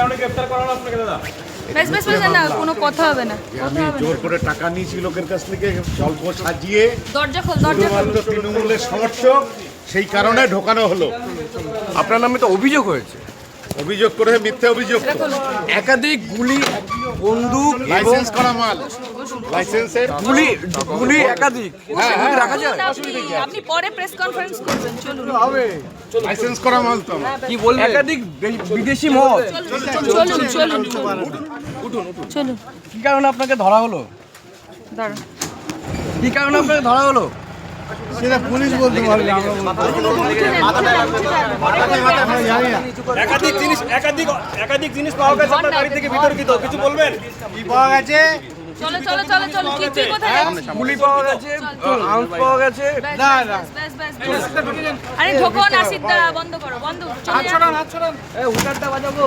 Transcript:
কারণে গ্রেফতার করা হলো আপনাকে দাদা? বেশ বেশ বেশ না, কোনো কথা হবে না। আমি জোর করে টাকা নিয়েছি লোকের কাছ থেকে, গল্প সাজিয়ে দরজা খোল, দরজা খোল। শুধুমাত্র তৃণমূলের সমর্থক, সেই কারণে ঢোকানো হলো। আপনার নামে তো অভিযোগ হয়েছে, অভিযোগ করে মিথ্যে অভিযোগ, একাধিক গুলি, বন্দুক, লাইসেন্স করা মাল, লাইসেন্সের গুলি গুলি একাধিক গুলি রাখা যায়। আপনি পরে প্রেস কনফারেন্স করবেন, চলুন লাইসেন্স করা মাল তো আমার। কি বলবেন? একাধিক বিদেশি মদ। চলুন চলুন চলুন। কি কারণে আপনাকে ধরা হলো? দাঁড়ান। কি কারণে আপনাকে ধরা হলো? সেটা পুলিশ বলতে পারবে, আমরা একাধিক জিনিস পাওয়া গেছে আপনার বাড়ি থেকে, বিতর্কিত কিছু বলবেন? কি পাওয়া গেছে? চলো চলো চলো চলো, কি কোথায় যাচ্ছি? গুলি পাওয়া গেছে, আর্মস পাওয়া গেছে। বেশ, বেশ, বেশ, বেশ। আরে ঢোকো না, সিদ্ধা বন্ধ করো, বন্ধ। চলে যান। হুটারটা বাজাবো।